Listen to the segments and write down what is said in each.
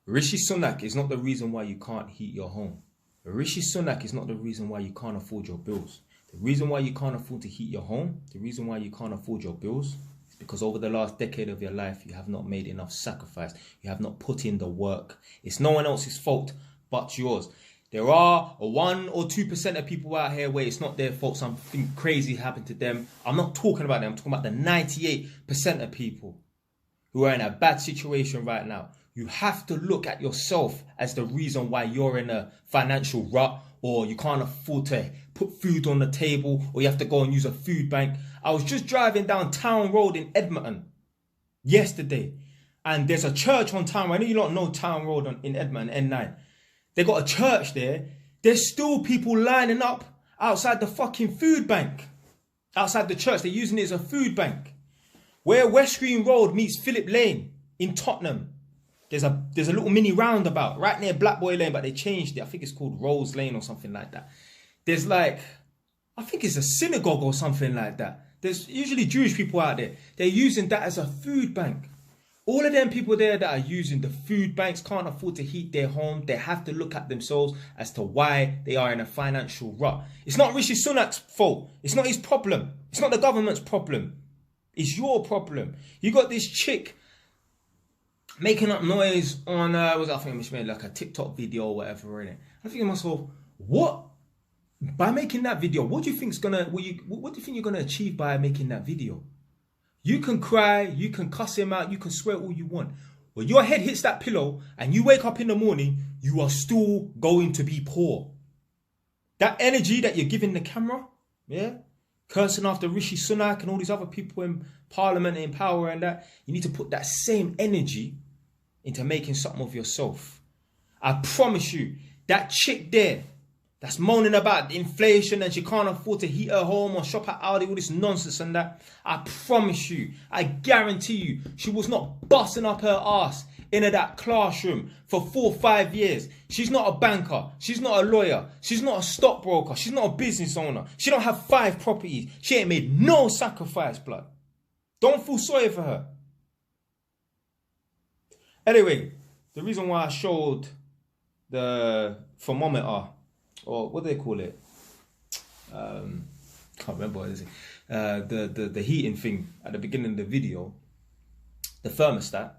Rishi Sunak is not the reason why you can't heat your home. Rishi Sunak is not the reason why you can't afford your bills. The reason why you can't afford to heat your home, the reason why you can't afford your bills, is because over the last decade of your life, you have not made enough sacrifice. You have not put in the work. It's no one else's fault but yours. There are 1 or 2% of people out here where it's not their fault. Something crazy happened to them. I'm not talking about them. I'm talking about the 98% of people who are in a bad situation right now. You have to look at yourself as the reason why you're in a financial rut, or you can't afford to put food on the table, or you have to go and use a food bank. I was just driving down Town Road in Edmonton yesterday, and there's a church on Town Road. I know you don't know Town Road in Edmonton, N9. They got a church there. There's still people lining up outside the fucking food bank. Outside the church, they're using it as a food bank. Where West Green Road meets Phillip Lane in Tottenham, there's a little mini roundabout right near Black Boy Lane, but they changed it. I think it's called Rose Lane or something like that. There's like, I think it's a synagogue or something like that. There's usually Jewish people out there. They're using that as a food bank. All of them people there that are using the food banks can't afford to heat their home. They have to look at themselves as to why they are in a financial rut. It's not Rishi Sunak's fault. It's not his problem. It's not the government's problem. It's your problem. You got this chick making up noise on, I think she made like a TikTok video or whatever, innit? I'm thinking to myself, what? By making that video, what do you think you're gonna achieve by making that video? You can cry, you can cuss him out, you can swear all you want. When your head hits that pillow and you wake up in the morning, you are still going to be poor. That energy that you're giving the camera, yeah, cursing after Rishi Sunak and all these other people in parliament and in power and that, you need to put that same energy into making something of yourself. I promise you, that chick there that's moaning about inflation and she can't afford to heat her home or shop at Aldi, all this nonsense and that, I promise you, I guarantee you, she was not busting up her ass into that classroom for 4 or 5 years. She's not a banker. She's not a lawyer. She's not a stockbroker. She's not a business owner. She don't have 5 properties. She ain't made no sacrifice, blood. Don't feel sorry for her. Anyway, the reason why I showed the thermometer, or what do they call it? Can't remember what it is. The heating thing at the beginning of the video, the thermostat.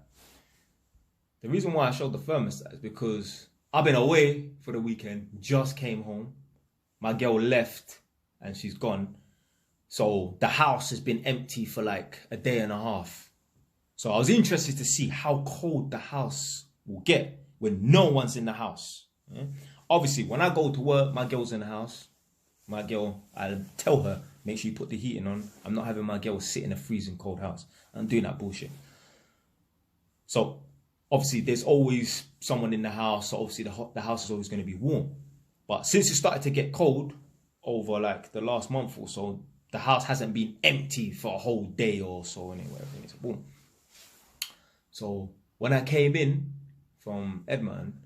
The reason why I showed the thermostat is because I've been away for the weekend, just came home. My girl left and she's gone. So the house has been empty for like a day and a half. So I was interested to see how cold the house will get when no one's in the house. Yeah? Obviously, when I go to work, my girl's in the house. My girl, I'll tell her, make sure you put the heating on. I'm not having my girl sit in a freezing cold house. I'm doing that bullshit. So obviously, there's always someone in the house. So obviously, the house is always going to be warm. But since it started to get cold over like the last month or so, the house hasn't been empty for a whole day or so. Anyway, it's boom. So when I came in from Edmonton,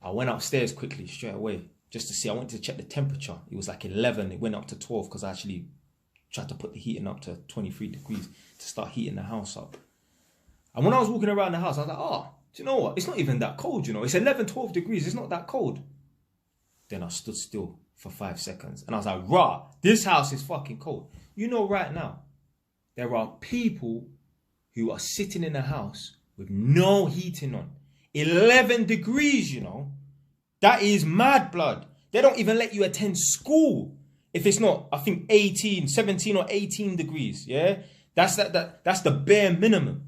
I went upstairs quickly straight away just to see. I wanted to check the temperature. It was like 11. It went up to 12 because I actually tried to put the heating up to 23 degrees to start heating the house up. And when I was walking around the house, I was like, oh, do you know what? It's not even that cold, you know. It's 11, 12 degrees. It's not that cold. Then I stood still for 5 seconds. And I was like, rah, this house is fucking cold. You know, right now, there are people who are sitting in a house with no heating on. 11 degrees, you know. That is mad, blood. They don't even let you attend school if it's not, I think, 17 or 18 degrees, yeah? That's the bare minimum.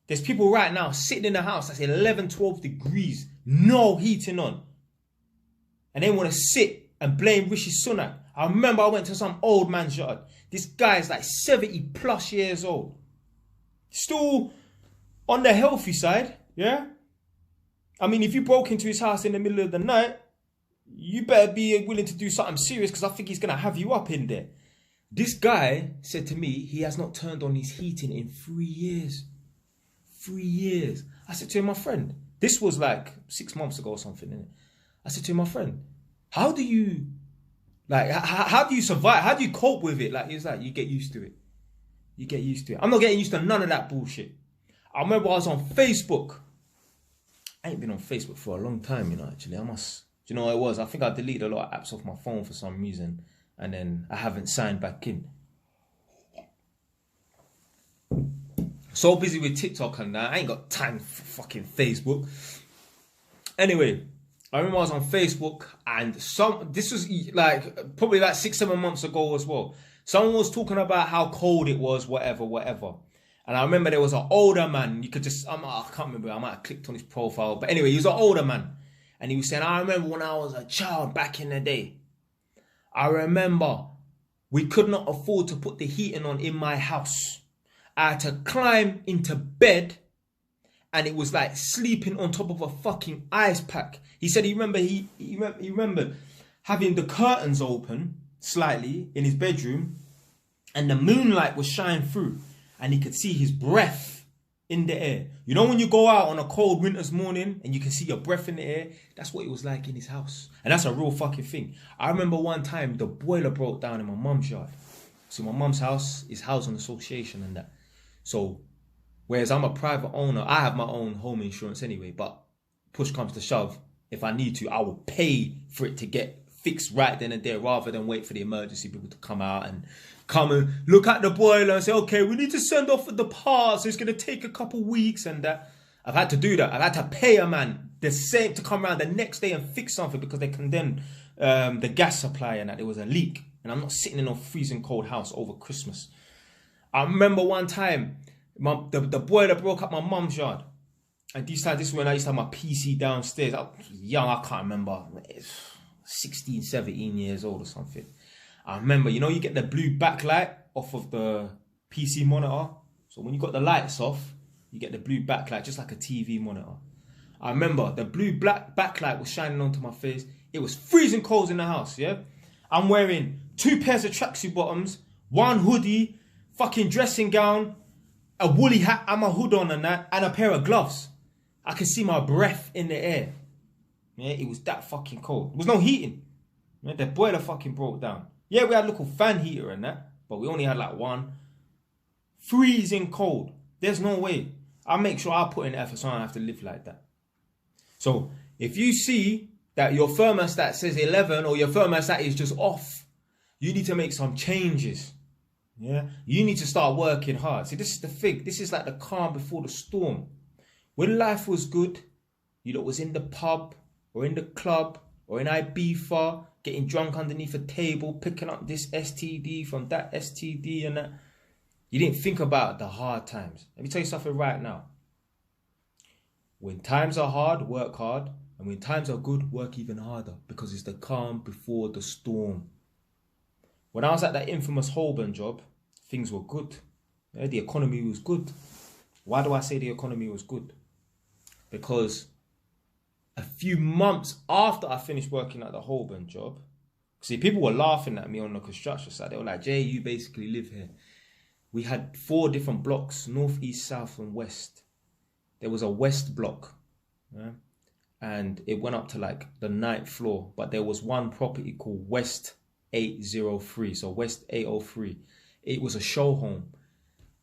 There's people right now sitting in a house that's 11, 12 degrees, no heating on. And they want to sit and blame Rishi Sunak. I remember I went to some old man's yard. This guy is like 70 plus years old. Still on the healthy side, yeah? I mean, if you broke into his house in the middle of the night, you better be willing to do something serious because I think he's going to have you up in there. This guy said to me he has not turned on his heating in 3 years. 3 years. I said to him, my friend, this was like 6 months ago or something, innit? I said to him, my friend, how do you survive? How do you cope with it? Like, it's like, you get used to it. You get used to it. I'm not getting used to none of that bullshit. I remember I was on Facebook I ain't been on Facebook for a long time, you know, actually. Do you know what it was? I think I deleted a lot of apps off my phone for some reason. And then I haven't signed back in. So busy with TikTok and that. I ain't got time for fucking Facebook. Anyway, I remember I was on Facebook and this was like probably like 6-7 months ago as well. Someone was talking about how cold it was, whatever. And I remember there was an older man. You could just, I can't remember. I might have clicked on his profile. But anyway, he was an older man. And he was saying, I remember when I was a child back in the day. I remember we could not afford to put the heating on in my house. I had to climb into bed and it was like sleeping on top of a fucking ice pack. He said he remembered having the curtains open slightly in his bedroom and the moonlight was shining through and he could see his breath in the air. You know when you go out on a cold winter's morning and you can see your breath in the air? That's what it was like in his house. And that's a real fucking thing. I remember one time the boiler broke down in my mum's yard. So my mum's house is housing association and that. So whereas I'm a private owner, I have my own home insurance anyway, but push comes to shove, if I need to, I will pay for it to get fixed right then and there rather than wait for the emergency people to come out and come and look at the boiler and say, okay, we need to send off the parts. It's going to take a couple weeks and that. I've had to do that. I've had to pay a man the same to come around the next day and fix something because they condemned the gas supply and that there was a leak. And I'm not sitting in a freezing cold house over Christmas. I remember one time the boiler broke up my mum's yard. And this is when I used to have my PC downstairs. I was young, I can't remember. 16, 17 years old or something. I remember, you know, you get the blue backlight off of the PC monitor. So when you got the lights off, you get the blue backlight, just like a TV monitor. I remember the blue black backlight was shining onto my face. It was freezing cold in the house, yeah? I'm wearing 2 pairs of tracksuit bottoms, 1 hoodie, fucking dressing gown, a woolly hat and my hood on and that, and a pair of gloves. I could see my breath in the air. Yeah, it was that fucking cold. There was no heating. Yeah, the boiler fucking broke down. Yeah, we had a little fan heater and that, but we only had like one. Freezing cold. There's no way. I'll make sure I put in effort so I don't have to live like that. So if you see that your thermostat says 11 or your thermostat is just off, you need to make some changes. Yeah, you need to start working hard. See, this is the thing. This is like the calm before the storm. When life was good, you lot was in the pub or in the club or in Ibiza, getting drunk underneath a table, picking up this STD from that STD and that. You didn't think about the hard times. Let me tell you something right now. When times are hard, work hard. And when times are good, work even harder. Because it's the calm before the storm. When I was at that infamous Holborn job, things were good. Yeah, the economy was good. Why do I say the economy was good? Because a few months after I finished working at the Holborn job, see, people were laughing at me on the construction site. They were like, Jay, you basically live here. We had 4 different blocks, north, east, south, and west. There was a west block, yeah? And it went up to like the 9th floor. But there was one property called West 803. So West 803. It was a show home.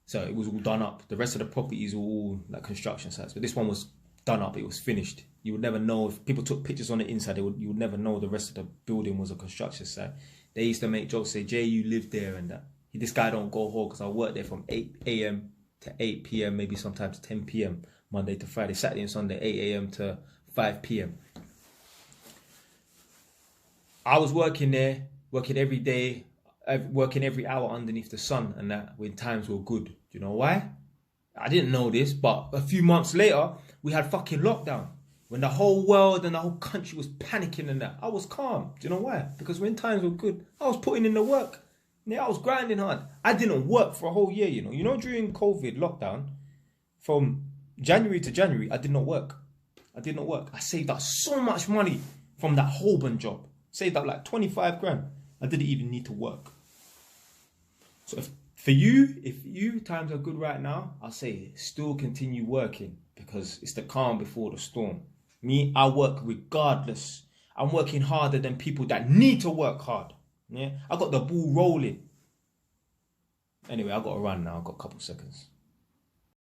So it was all done up. The rest of the properties were all like construction sites. But this one was done up. It was finished. You would never know if people took pictures on the inside. You would never know the rest of the building was a construction site. They used to make jokes, say, Jay, you live there and that. This guy don't go home because I work there from 8 a.m. to 8 p.m. Maybe sometimes 10 p.m. Monday to Friday. Saturday and Sunday, 8 a.m. to 5 p.m. I was working there, working every day, working every hour underneath the sun and that when times were good. Do you know why? I didn't know this, but a few months later, we had fucking lockdown. When the whole world and the whole country was panicking and that, I was calm. Do you know why? Because when times were good, I was putting in the work. Yeah, I was grinding hard. I didn't work for a whole year, you know. You know, during COVID lockdown, from January to January, I did not work. I saved up so much money from that Holborn job. Saved up like 25 grand. I didn't even need to work. So if you times are good right now, I'll say still continue working because it's the calm before the storm. Me, I work regardless. I'm working harder than people that need to work hard. Yeah, I got the ball rolling. Anyway, I got to run now. I've got a couple seconds.